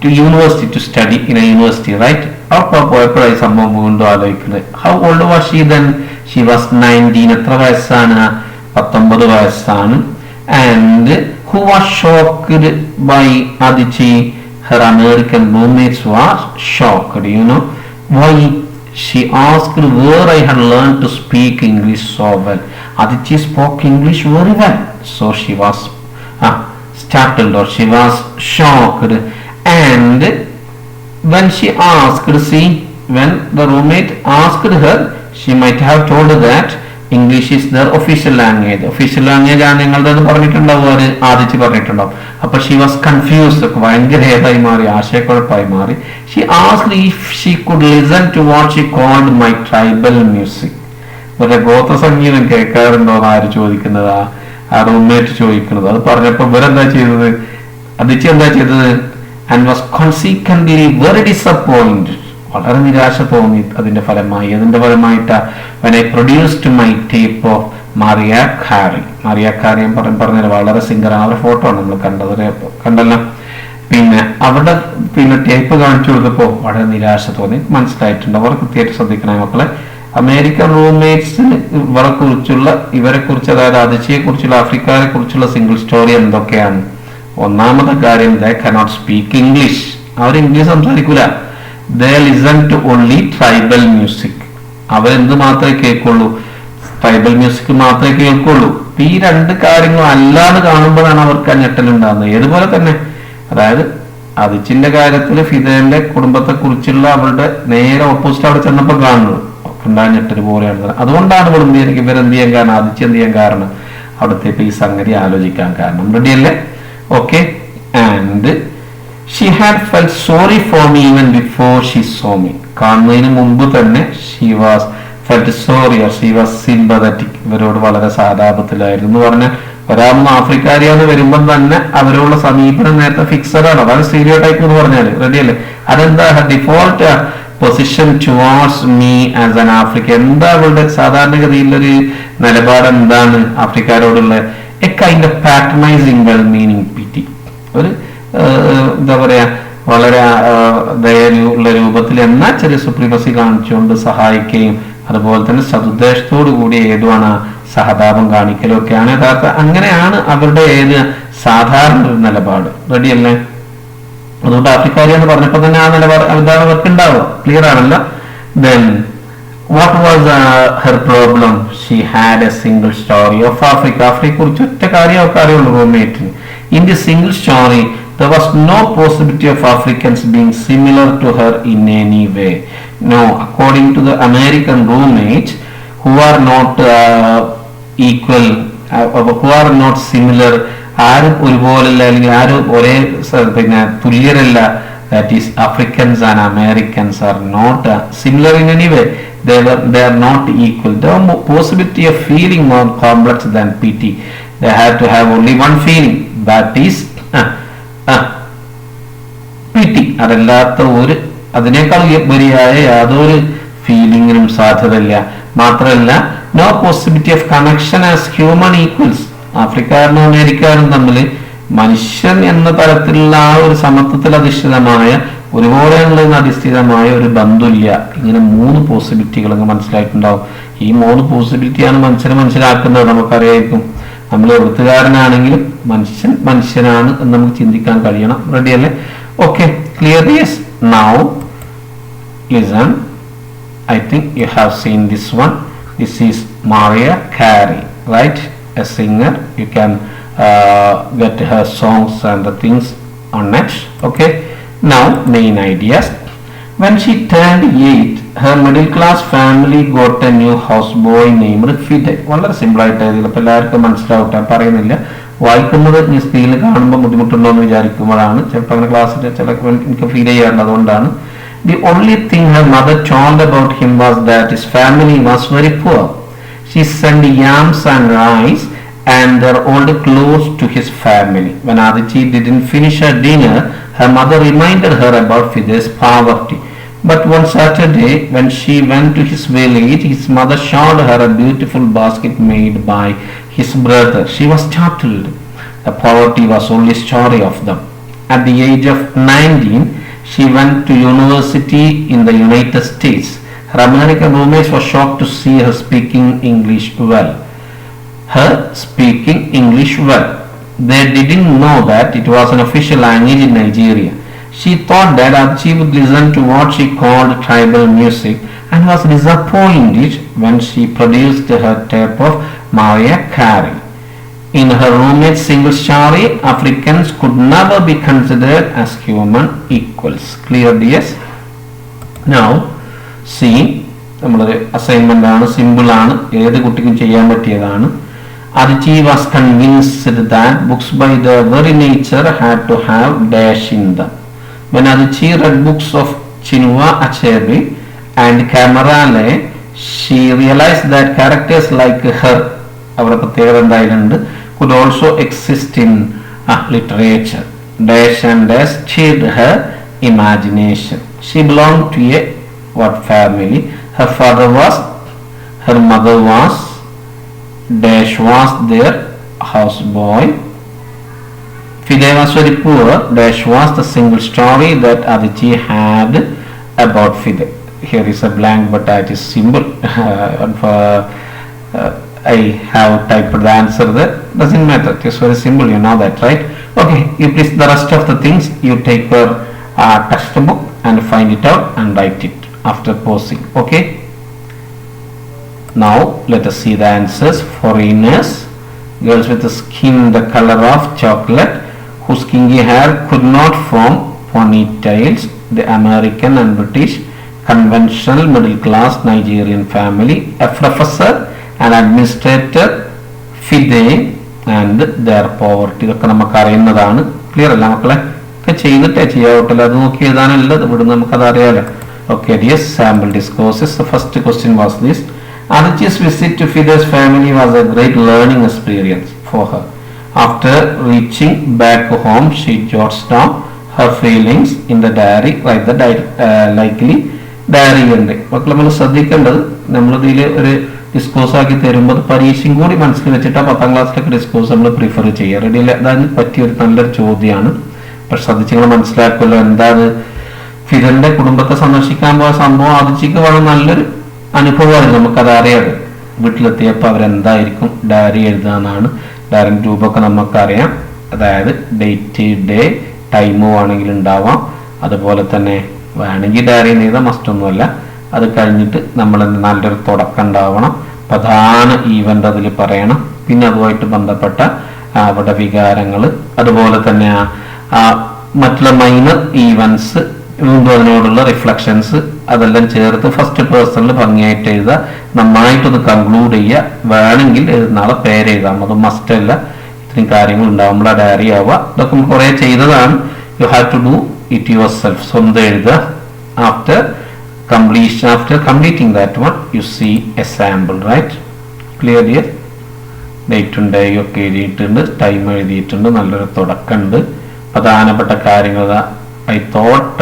to university, to study in a university, right? അപ്പോൾ പോയപ്പോഴായി സംഭവം വീണ്ടും ആലോചിക്കുന്നത്. How old was she then? She was 19. എത്ര വയസ്സാണ്? 19 വയസ്സാണ്. And who was shocked by Aditi? Her American roommates was shocked. You know why? She asked where I had learned to speak English so well. Aditi spoke English very well, so she was startled, or she was shocked. And when she asked, see, when the roommate asked her, she might have told that English is their official language. Official language ആണ് നിങ്ങളുടേത് പറഞ്ഞിട്ടുണ്ടാവും, അത് ആദിച്ച് പറഞ്ഞിട്ടുണ്ടാവും. അപ്പൊ she was confused, ഭയങ്കര ഏതായി മാറി, ആശയക്കുഴപ്പമായി മാറി. She asked if she could listen to what she called my tribal music. ഇവരുടെ ഗോത്ര സംഗീതം കേൾക്കാറുണ്ടോ എന്ന് ആര് ചോദിക്കുന്നത്, ആ റൂംമേറ്റ് ചോദിക്കുന്നത്. അത് പറഞ്ഞപ്പോ ഇവരെന്താ ചെയ്തത്, അതിച്ച് എന്താ ചെയ്തത്, and was consequently very disappointed. വളരെ നിരാശ തോന്നി അതിന്റെ ഫലമായി. അതിന്റെ ഫലമായിട്ട് when I produced my tape of Maria Carey. Mariya കാരി പറഞ്ഞ വളരെ സിംഗറാണ്. അവരുടെ ഫോട്ടോ ആണ് നമ്മൾ കണ്ടല്ലോ. പിന്നെ അവിടെ പിന്നെ ടേപ്പ് കാണിച്ചു കൊടുത്തപ്പോ വളരെ നിരാശ തോന്നി. മനസ്സിലായിട്ടുണ്ട്. അവർ കൃത്യമായിട്ട് ശ്രദ്ധിക്കണേ മക്കളെ. അമേരിക്കൻ റൂംമേറ്റ്സിന് ഇവരെ കുറിച്ച് അതായത് അതിശയെ കുറിച്ചുള്ള ആഫ്രിക്കയെ കുറിച്ചുള്ള സിംഗിൾ സ്റ്റോറി എന്തൊക്കെയാണ്? ഒന്നാമത്തെ കാര്യം, they cannot speak English. അവർ ഇംഗ്ലീഷ് സംസാരിക്കൂല. They listen to only tribal music. അവരെന്ത് മാത്രമേ കേൾക്കുള്ളൂ, ട്രൈബൽ മ്യൂസിക് മാത്രമേ കേൾക്കുള്ളൂ. ഈ രണ്ട് കാര്യങ്ങളും അല്ലാതെ കാണുമ്പോഴാണ് അവർക്ക് ആ ഞെട്ടലുണ്ടാകുന്നത്. ഏതുപോലെ തന്നെ, അതായത് അതിച്ചിന്റെ കാര്യത്തിൽ ഫിദേന്റെ കുടുംബത്തെ കുറിച്ചുള്ള അവരുടെ നേരെ ഓപ്പോസിറ്റ് അവിടെ ചെന്നപ്പോൾ കാണുന്നത് ഉണ്ടായ ഞെട്ടൽ പോലെയാണ്. അതുകൊണ്ടാണ് ഇവരെന്ത് ചെയ്യാൻ കാരണം, അതിച്ച് എന്ത് ചെയ്യാൻ കാരണം, അവിടുത്തെ ഈ സംഗതി ആലോചിക്കാൻ കാരണം. റെഡിയല്ലേ? Okay. And she had felt sorry for me even before she saw me. കാണുന്നതിന് മുമ്പ് തന്നെ she was felt sorry or she was sympathetic. ഇവരോട് വളരെ സഹതാപത്തിലായിരുന്നു. പറഞ്ഞ ഒരാളൊന്ന് ആഫ്രിക്കാരിയാന്ന് വരുമ്പം തന്നെ അവരോടുള്ള സമീപനം നേരത്തെ ഫിക്സഡ് ആണ്. അതാണ് സ്റ്റീരിയോ ടൈപ്പ് എന്ന് പറഞ്ഞാല്. റെഡിയല്ലേ? അതെന്താ default position towards me as an Africa. എന്താ അവളുടെ സാധാരണഗതിയിലൊരു നിലപാട് എന്താണ് ആഫ്രിക്കാരോടുള്ള? A kind of patronising well meaning pity. ഒരു എന്താ പറയാ, വളരെ ദയുള്ള രൂപത്തിൽ എന്നാൽ ചെറിയ സുപ്രീമസി കാണിച്ചുകൊണ്ട് സഹായിക്കുകയും അതുപോലെ തന്നെ സതുദ്ദേശത്തോടു കൂടി ഏതുമാണ് സഹതാപം കാണിക്കലും ഒക്കെയാണ് യഥാർത്ഥ. അങ്ങനെയാണ് അവരുടെ ഏത് സാധാരണ ഒരു നിലപാട്. റെഡിയല്ലേ? അതുകൊണ്ട് ആഫ്രിക്കാരി എന്ന് പറഞ്ഞപ്പോൾ തന്നെ ആ നിലപാട് അതാണ് അവർക്ക് ഉണ്ടാവുക. ക്ലിയർ ആണല്ലോ? Then what was her problem? She had a single story of Africa. ആഫ്രിക്കയെ കുറിച്ച് ഒറ്റ കാര്യം ഒക്കെ അറിയുള്ളൂ റൂംമേറ്റിന്. In the single story there was no possibility of Africans being similar to her in any way. No, according to the American roommates who are not equal, who are not similar, ആരും ഒരുപോലല്ല, അല്ലെങ്കിൽ ആരും ഒരേ പിന്നെ തുല്യരല്ല. That is, Africans and Americans are not similar in any way. They are not equal. The possibility of feeling more complex than pity. They had to have only one feeling, that is പിറ്റി. അതല്ലാത്ത അതിനേക്കാൾ ഉപരിയായ യാതൊരു ഫീലിങ്ങിനും സാധ്യതയില്ല. മാത്രമല്ല, no possibility of connection as human equals. ആഫ്രിക്കാരനും അമേരിക്കാരും തമ്മിൽ മനുഷ്യൻ എന്ന തരത്തിലുള്ള ആ ഒരു സമത്വത്തിൽ അധിഷ്ഠിതമായ ഒരുപോലെയുള്ളതിന് അധിഷ്ഠിതമായ ഒരു ബന്ധമില്ല. ഇങ്ങനെ 3 പോസിബിലിറ്റികൾ മനസ്സിലായിട്ടുണ്ടാവും. ഈ 3 പോസിബിലിറ്റിയാണ് മനുഷ്യനെ മനസ്സിലാക്കുന്നത്. നമുക്കറിയായിരിക്കും, നമ്മൾ എഴുത്തുകാരനാണെങ്കിലും മനുഷ്യനാണ് എന്ന് നമുക്ക് ചിന്തിക്കാൻ കഴിയണം. റെഡിയല്ലേ? Okay, clear? Yes. Now listen. I think you have seen this one. This is Mariah Carey, right? A singer. You can get her songs and the things on net. Okay. Now, main ideas. When she turned 8, her middle class family got a new houseboy named Fidel. വളരെ simple ആയിട്ട് ഇതിപ്പോൾ എല്ലാവർക്കും മനസ്സിലാവട്ടെ, പറയുന്നില്ല. വായിക്കുന്നത് ഈ സ്ക്രീനിൽ കാണുമ്പോൾ ബുദ്ധിമുട്ടുണ്ടോ എന്ന് വിചാരിക്കുമ്പോഴാണ് ചിലപ്പോൾ അങ്ങനെ ക്ലാസ്സിൽ ചിലപ്പോൾ എനിക്ക് ഫീൽ ചെയ്യാറുണ്ട്. അതുകൊണ്ടാണ്. The only thing her mother told about him was that his family was very poor. She sent yams and rice and their old clothes to his family. When Aditi didn't finish her dinner, her mother reminded her about Fidel's poverty. But one Saturday, when she went to his village, his mother showed her a beautiful basket made by his brother. She was startled. The poverty was only story of them. At the age of 19, she went to university in the United States. Her American roommates were shocked to see her speaking English well. They didn't know that it was an official language in Nigeria. She thought that Adichi would listen to what she called tribal music and was disappointed when she produced her tape of Mariah Carey. In her roommate's single story, Africans could never be considered as human equals. Clear, DS? Now, see, നമ്മളൊരു assignment ആണ്, simple ആണ്, ഏത് കുട്ടിക്കും ചെയ്യാൻ പറ്റിയതാണ്. Adichi was convinced that books by their very nature had to have dash in them. When Adichi read books of Chinua Achebe and Kamarale, she realized that characters like her, അവരുടെ പ്രത്യേകത എന്തായിട്ടുണ്ട്, could also exist in literature. Dash and dash cheered her imagination. She belonged to a what family? Her father was, her mother was, dash was their houseboy. Fide was very poor. Dash was the single story that Adichi had about Fide. Here is a blank, but that is symbol. I have typed the answer there. Doesn't matter. It is very simple. You know that, right? Okay. You please the rest of the things you take your textbook and find it out and write it after pausing. Okay. Now let us see the answers. Foreigners, girls with the skin the color of chocolate, whose kinky hair could not form ponytails. The American and British conventional middle class Nigerian family. A professor, an administrator, Fide and their poverty. ഇതൊക്കെ നമുക്ക് അറിയുന്നതാണ്. Clear അല്ല മക്കളെ? ഒക്കെ ചെയ്തിട്ടേ ചെയ്യാവട്ടില്ല, അത് നോക്കി എഴുതാനല്ല, ഇവിടെ നമുക്കത് അറിയാലോ. Okay, yes, sample discourses. The first question was this. Adichi's visit to Fide's family was a great learning experience for her. After reaching back home, she jots down her feelings in the diary, write the likely diary entry. മക്കൾ നമ്മൾ ശ്രദ്ധിക്കേണ്ടത്, നമ്മളിതിൽ ഒരു discourse ആക്കി തരുമ്പോൾ പരീക്ഷയും കൂടി മനസ്സിൽ വെച്ചിട്ട് 10ാം ക്ലാസ്സിലൊക്കെ ഡിസ്കോസ് നമ്മൾ പ്രിഫർ ചെയ്യുക. റെഡി അല്ല? അതിന് പറ്റിയൊരു നല്ലൊരു ചോദ്യമാണ്. പക്ഷെ ശ്രദ്ധിച്ച് നിങ്ങൾ മനസ്സിലാക്കുമല്ലോ എന്താണ് ഫിദന്റെ കുടുംബത്തെ സന്ദർശിക്കാൻ പോയ സംഭവം. ആദിച്ചിക്ക് വളരെ നല്ലൊരു അനുഭവമാണ്, നമുക്കത് അറിയാതെ. വീട്ടിലെത്തിയപ്പോൾ അവരെന്തായിരിക്കും ഡയറി എഴുതാന്നാണ്. ഡയറിൻ്റെ രൂപമൊക്കെ നമുക്കറിയാം. അതായത് ഡേറ്റ്, ഡേ, ടൈമോ ആണെങ്കിൽ ഉണ്ടാവാം. അതുപോലെ തന്നെ വേണമെങ്കിൽ ഡയറി എഴുതാൻ മസ്റ്റൊന്നുമല്ല. അത് കഴിഞ്ഞിട്ട് നമ്മൾ നല്ലൊരു തുടക്കം ഉണ്ടാവണം, പ്രധാന ഈവൻ്റ് അതിൽ പറയണം, പിന്നെ അതുമായിട്ട് ബന്ധപ്പെട്ട അവിടെ വികാരങ്ങൾ, അതുപോലെ തന്നെ മറ്റുള്ള മൈനർ ഈവൻസ്, വീണ്ടും അതിനോടുള്ള റിഫ്ലക്ഷൻസ്, അതെല്ലാം ചേർത്ത് ഫസ്റ്റ് പേഴ്സണിൽ ഭംഗിയായിട്ട് എഴുതുക. നന്നായിട്ടൊന്ന് കൺക്ലൂഡ് ചെയ്യുക. വേണമെങ്കിൽ എഴുതുന്നാളെ പേരെഴുതാം, അത് മസ്റ്റല്ല. ഇത്രയും കാര്യങ്ങൾ ഉണ്ടാവുമ്പോൾ ഡയറി ആവുക. ഇതൊക്കെ കുറേ ചെയ്തതാണ്. You have to do it yourself. സ്വന്തം എഴുതുക. After completing that one, you see a sample, right? Clear here? ഡേറ്റും ഡേയും ഒക്കെ എഴുതിയിട്ടുണ്ട്, ടൈം എഴുതിയിട്ടുണ്ട്, നല്ലൊരു തുടക്കമുണ്ട്. പ്രധാനപ്പെട്ട കാര്യങ്ങൾ I thought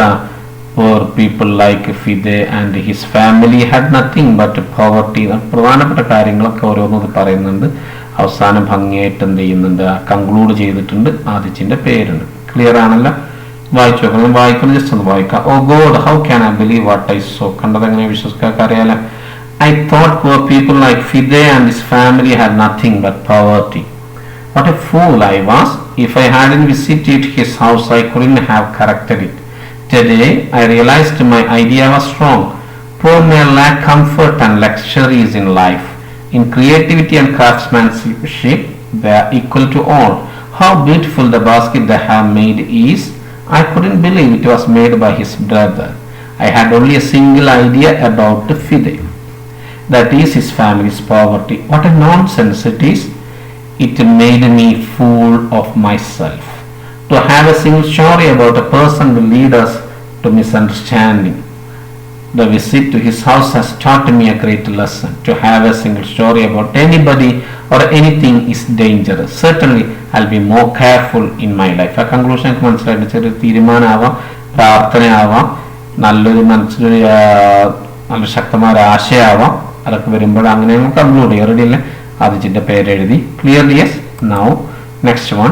poor people like Fide and his family had nothing but poverty. പ്രധാനപ്പെട്ട കാര്യങ്ങളൊക്കെ ഓരോന്നത് പറയുന്നുണ്ട്. അവസാനം ഭംഗിയായിട്ട് എന്ത് ചെയ്യുന്നുണ്ട്, കൺക്ലൂഡ് ചെയ്തിട്ടുണ്ട്. ആദിച്ചിന്റെ പേരുണ്ട്. ക്ലിയർ ആണല്ലോ? വായിച്ചു നോക്കണം. വായിക്കണം, ജസ്റ്റ് ഒന്ന് വായിക്കാം. Oh god, how can I believe what I saw. കണ്ടത് എങ്ങനെ വിശ്വസിക്കാൻ അറിയാലോ. I thought poor people like Fide and his family had nothing but poverty. What a fool I was. If I hadn't visited his house, I couldn't have corrected it. Today, I realized my idea was wrong. Poor men lack comfort and luxuries in life. In creativity and craftsmanship, they are equal to all. How beautiful the basket they have made is. I couldn't believe it was made by his brother. I had only a single idea about Fide. That is his family's poverty. What a nonsense it is. It made me fool of myself. To have a single story about a person will lead us to misunderstanding. The visit to his house has taught me a great lesson. To have a single story about anybody or anything is dangerous. Certainly, I'll be more careful in my life. A conclusion മനസ്സിലായിട്ട് ചെറിയ തീരുമാനമാവാം, പ്രാർത്ഥനയാവാം, നല്ലൊരു മനസ്സിലൊരു നല്ല ശക്തമായ ആശയമാവാം. അതൊക്കെ വരുമ്പോൾ അങ്ങനെ നമുക്ക് കൺക്ലൂഡ് ചെയ്യാം. റെഡി അല്ലേ? ആദിച്ചിന്റെ പേര് എഴുതി. Clearly? Yes. Now next one.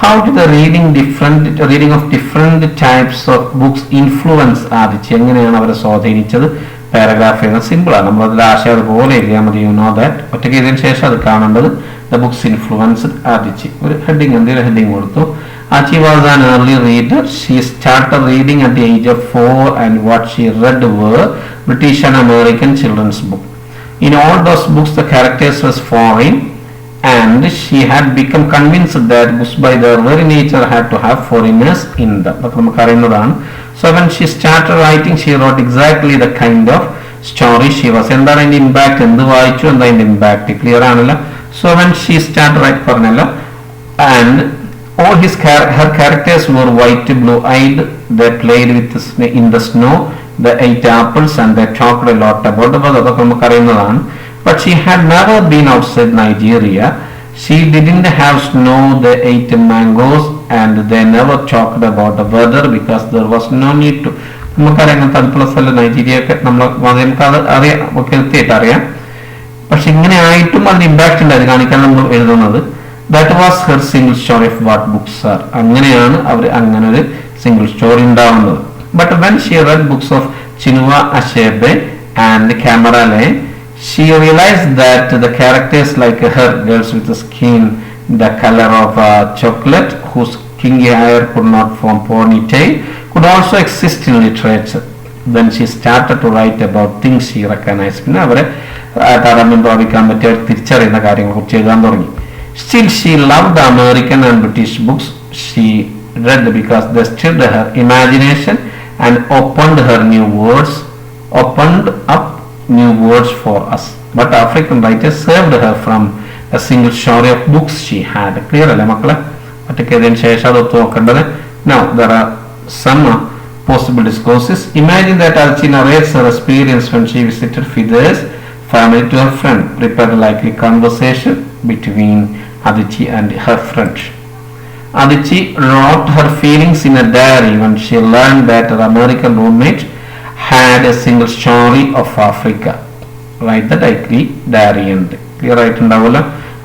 How did the reading of different types of books influence ആദിച്ചി? എങ്ങനെയാണ് അവരെ സ്വാധീനിച്ചത്? പാരഗ്രാഫ് എഴുതാൻ സിമ്പിളാണ്. നമ്മളതിൽ ആശയം അതുപോലെ എഴുതിയാൽ മതി. You know that. ഒറ്റയ്ക്ക് എഴുതിയതിനു ശേഷം അത് കാണേണ്ടത് ദ ബുക്സ് ഇൻഫ്ലുവൻസ്ഡ് ആദിച്ചി. ഒരു ഹെഡിങ്, എന്തെങ്കിലും ഹെഡിങ് കൊടുത്തു. Achi was an early reader. She started reading at the age of 4 and what she read were British and American children's books. In all those books the characters was foreign and she had become convinced that books by their very nature had to have foreigners in them. So when she started writing she wrote exactly the kind of story she was. എന്താണ് അതിന്റെ impact, എന്ത് വായിച്ചു എന്താ അതിന്റെ impact clear ആണല്ലോ. So when she started writing പറഞ്ഞല്ലോ, and all her characters were white, blue-eyed. They played in the snow. They ate apples and they talked a lot about അതൊക്കെ നമുക്കറിയുന്നതാണ്. But she had never been outside Nigeria. She didn't have snow. They ate mangoes and they never talked about the weather because there was no need to. നമുക്കറിയാം തണുപ്പുള്ള സ്ഥലം Nigeria ഒക്കെ നമുക്കത് അറിയാം, കൃത്യമായിട്ട് അറിയാം. പക്ഷെ ഇങ്ങനെ ആയിട്ടും അതിന് ഇമ്പാക്ട് ഉണ്ട്, അത് കാണിക്കാൻ നമ്മൾ എഴുതുന്നത്. That was her single story of what books are. അങ്ങനെയാണ് അവർ അങ്ങനെ ഒരു സിംഗിൾ സ്റ്റോറി ഉണ്ടാവുന്നത്. But when she read books of Chinua Achebe and Camara Laye she realized that the characters like her, girls with skin the color of chocolate whose kinky hair could not form ponytail, could also exist in literature. Then she started to write about things she recognized. പിന്നെ അവരെ താരതമ്യം പ്രാപിക്കാൻ പറ്റിയ തിരിച്ചറിയുന്ന കാര്യങ്ങളെ കുറിച്ച് എഴുതാൻ തുടങ്ങി. Still she loved the American and British books she read because they stirred her imagination and opened up new words for us. But African writers saved her from a single story of books she had. Clear അല്ലേ മക്കളെ? ഒറ്റയ്ക്കതിന് ശേഷം അത് നോക്കേണ്ടത്. Now there are some possible discourses. Imagine that Achi narrates her experience when she visited Fide's family to her friend. Prepare a likely conversation between Adichie and her friend. Adichie wrote her feelings in a diary when she learned that her American roommate had a single story of Africa. Write the diary and clear right ഉണ്ടാവില്ല.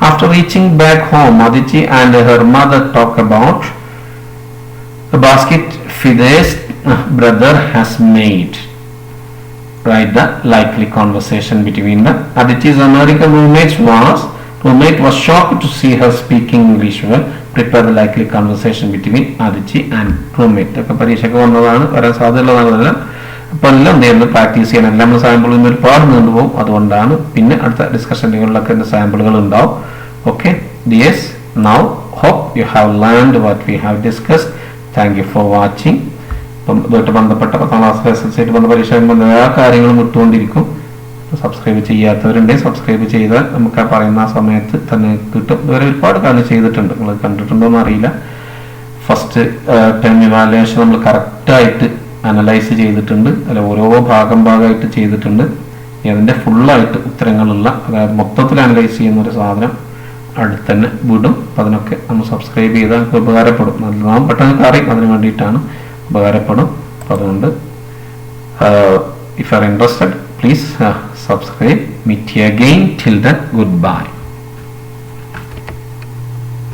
After reaching back home, Adichie and her mother talk about the basket Fide's brother has made. Write the likely conversation between them. Adichie's American roommate was shocked to see her speaking English well. Prepare the likely conversation between Adichie and roommate. ഒക്കെ പരീക്ഷയ്ക്ക് വന്നതാണ്, വരാൻ സാധ്യതയുള്ളതാണ്. അപ്പോൾ എല്ലാം നേരിട്ട് practice ചെയ്യണം. എല്ലാം നമ്മൾ സാമ്പിളിൽ നിന്ന് ഒരുപാട് നീണ്ടുപോകും. അതുകൊണ്ടാണ് പിന്നെ അടുത്ത ഡിസ്കഷനുകളിലൊക്കെ എൻ്റെ സാമ്പിളുകൾ ഉണ്ടാവും. Okay dears, now hope you have learned what we have discussed. Thank you for watching. ഇപ്പം ഇതുമായിട്ട് ബന്ധപ്പെട്ട 10ാം ക്ലാസ് SSLC ആയിട്ട് ബന്ധ പരീക്ഷ എല്ലാ കാര്യങ്ങളും ഇട്ടുകൊണ്ടിരിക്കും. സബ്സ്ക്രൈബ് ചെയ്യാത്തവരുണ്ടെങ്കിൽ സബ്സ്ക്രൈബ് ചെയ്താൽ നമുക്ക് ആ പറയുന്ന സമയത്ത് തന്നെ കിട്ടും. ഇതുവരെ ഒരുപാട് കാര്യം ചെയ്തിട്ടുണ്ട്, നിങ്ങൾ കണ്ടിട്ടുണ്ടോ എന്ന് അറിയില്ല. ഫസ്റ്റ് ടേം ഇവാലുവേഷൻ നമ്മൾ കറക്റ്റായിട്ട് അനലൈസ് ചെയ്തിട്ടുണ്ട്. അതിൽ ഓരോ ഭാഗമായിട്ട് ചെയ്തിട്ടുണ്ട്. അതിൻ്റെ ഫുള്ളായിട്ട് ഉത്തരങ്ങളുള്ള, അതായത് മൊത്തത്തിൽ അനലൈസ് ചെയ്യുന്ന ഒരു സാധനം അടുത്ത് തന്നെ വിടും. അപ്പം അതിനൊക്കെ നമ്മൾ സബ്സ്ക്രൈബ് ചെയ്താൽ നമുക്ക് ഉപകാരപ്പെടും. നാം പെട്ടെന്ന് അറിയും, അതിന് വേണ്ടിയിട്ടാണ്, ഉപകാരപ്പെടും. അപ്പം അതുകൊണ്ട് if you are interested, please subscribe. Meet you again. Till then, goodbye.